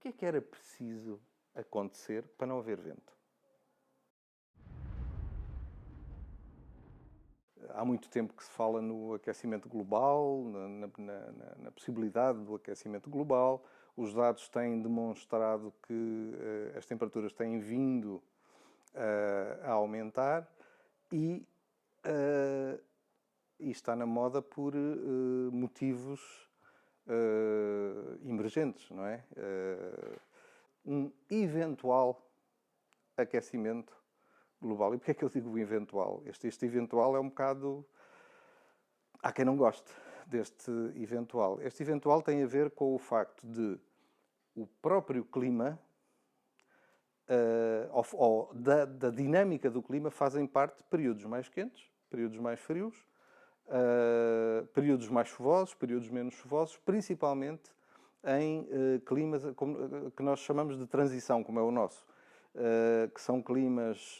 que é que era preciso acontecer para não haver vento? Há muito tempo que se fala no aquecimento global, na possibilidade do aquecimento global. Os dados têm demonstrado que as temperaturas têm vindo a aumentar e está na moda por motivos emergentes, não é? Um eventual aquecimento global. E porquê é que eu digo eventual? Este eventual é um bocado... Há quem não goste deste eventual. Este eventual tem a ver com o facto de o próprio clima, ou da dinâmica do clima, fazem parte de períodos mais quentes, períodos mais frios, períodos mais chuvosos, períodos menos chuvosos, principalmente em climas que nós chamamos de transição, como é o nosso, que são climas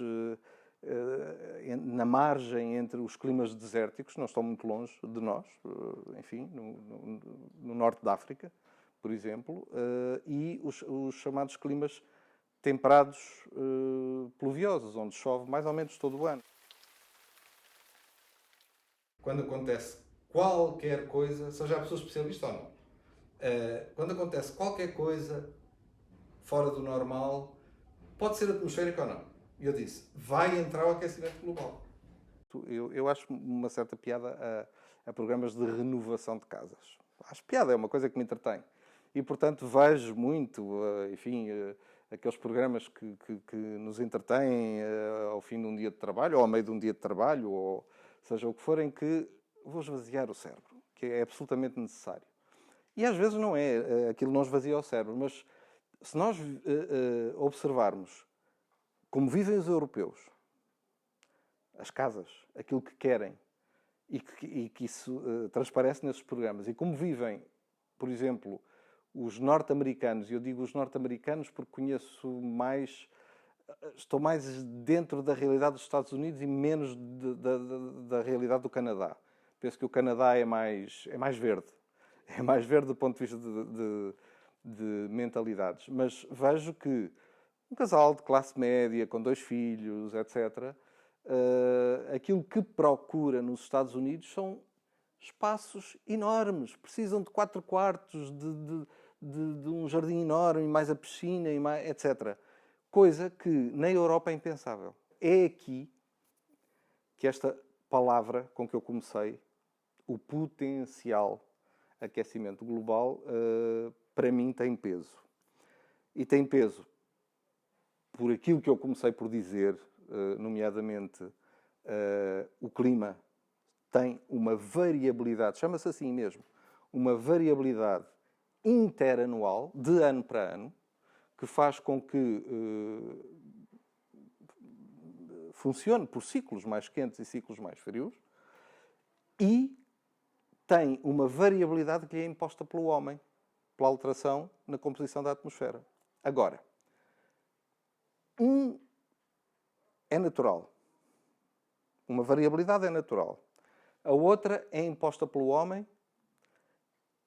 na margem entre os climas desérticos, não estão muito longe de nós, enfim, no norte da África, por exemplo, e os chamados climas temperados pluviosos, onde chove mais ou menos todo o ano. Quando acontece qualquer coisa, seja a pessoa especialista ou não, quando acontece qualquer coisa fora do normal, pode ser atmosférico ou não. E eu disse, vai entrar o aquecimento global. Eu acho uma certa piada a programas de renovação de casas. Acho piada, é uma coisa que me entretém. E, portanto, vejo muito, enfim, aqueles programas que nos entretêm ao fim de um dia de trabalho, ou ao meio de um dia de trabalho, ou seja o que for, em que vou esvaziar o cérebro, que é absolutamente necessário. E às vezes não é, aquilo não esvazia o cérebro, mas se nós observarmos como vivem os europeus, as casas, aquilo que querem, e que isso transparece nesses programas, e como vivem, por exemplo, os norte-americanos, e eu digo os norte-americanos porque conheço mais, estou mais dentro da realidade dos Estados Unidos e menos da realidade do Canadá. Penso que o Canadá é mais verde. É mais verde do ponto de vista de mentalidades. Mas vejo que um casal de classe média, com 2 filhos, etc., aquilo que procura nos Estados Unidos são espaços enormes. Precisam de 4 quartos, de um jardim enorme, mais a piscina, e mais, etc. Coisa que na Europa é impensável. É aqui que esta palavra com que eu comecei, o potencial aquecimento global, para mim tem peso. E tem peso por aquilo que eu comecei por dizer, nomeadamente o clima tem uma variabilidade, chama-se assim mesmo, uma variabilidade interanual, de ano para ano, que faz com que funcione por ciclos mais quentes e ciclos mais frios, e tem uma variabilidade que é imposta pelo homem, pela alteração na composição da atmosfera. Agora, é natural. Uma variabilidade é natural. A outra é imposta pelo homem.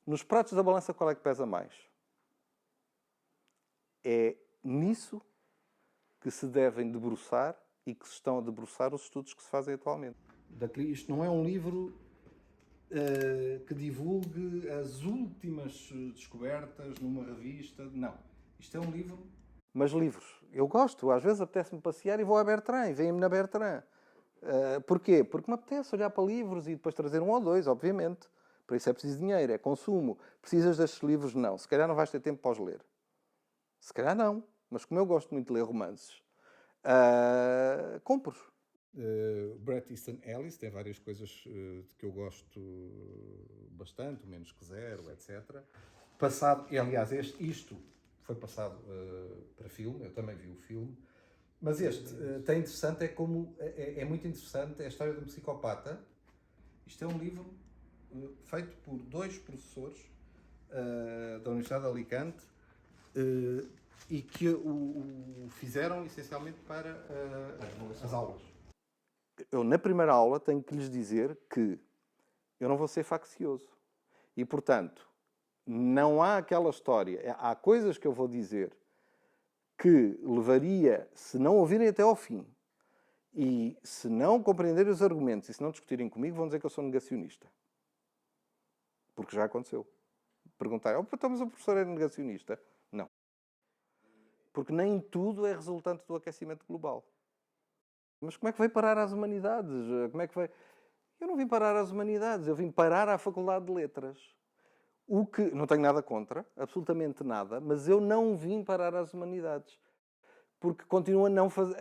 Nos pratos da balança, qual é que pesa mais? É nisso que se devem debruçar e que se estão a debruçar os estudos que se fazem atualmente. Isto não é um livro que divulgue as últimas descobertas numa revista. Não. Isto é um livro... Mas livros. Eu gosto. Às vezes apetece-me passear e vou à Bertrand e vêm-me na Bertrand. Porquê? Porque me apetece olhar para livros e depois trazer um ou dois, obviamente. Para isso é preciso dinheiro, é consumo. Precisas destes livros? Não. Se calhar não vais ter tempo para os ler. Se calhar não. Mas como eu gosto muito de ler romances, compro-os. Bret Easton Ellis tem várias coisas de que eu gosto bastante, o Menos que Zero, etc. Passado, e aliás, isto foi passado para filme, eu também vi o filme, mas este tem interessante, é muito interessante, é a história de um psicopata. Isto é um livro feito por 2 professores da Universidade de Alicante e que o fizeram essencialmente para as aulas. Eu, na primeira aula, tenho que lhes dizer que eu não vou ser faccioso. E, portanto, Não há aquela história. Há coisas que eu vou dizer que levaria, se não ouvirem até ao fim, e se não compreenderem os argumentos e se não discutirem comigo, vão dizer que eu sou negacionista. Porque já aconteceu. Perguntarem, então, mas o professor é negacionista? Não. Porque nem tudo é resultante do aquecimento global. Mas como é que vai parar às humanidades? Como é que vai... Eu não vim parar às humanidades, eu vim parar à Faculdade de Letras. O que... Não tenho nada contra, absolutamente nada, mas eu não vim parar às humanidades. Porque continuo a não fazer...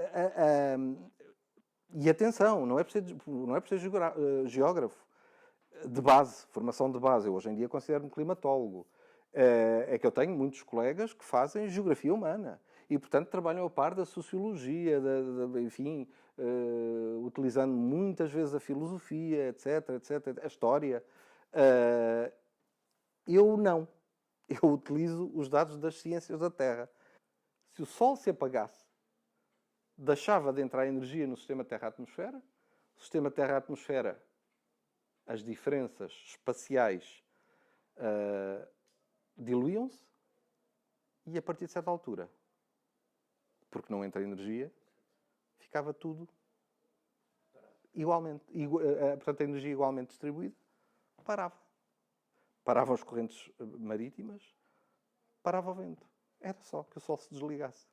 E atenção, não é por ser geógrafo. De base, formação de base. Eu hoje em dia considero-me climatólogo. É que eu tenho muitos colegas que fazem geografia humana e, portanto, trabalham a par da sociologia, enfim, utilizando muitas vezes a filosofia, etc, etc, a história. Eu não. Eu utilizo os dados das ciências da Terra. Se o Sol se apagasse, deixava de entrar energia no sistema Terra-Atmosfera, o sistema Terra-Atmosfera, as diferenças espaciais diluíam-se e a partir de certa altura, porque não entra energia, ficava tudo igualmente, portanto a energia igualmente distribuída, parava. Paravam as correntes marítimas, parava o vento. Era só que o Sol se desligasse.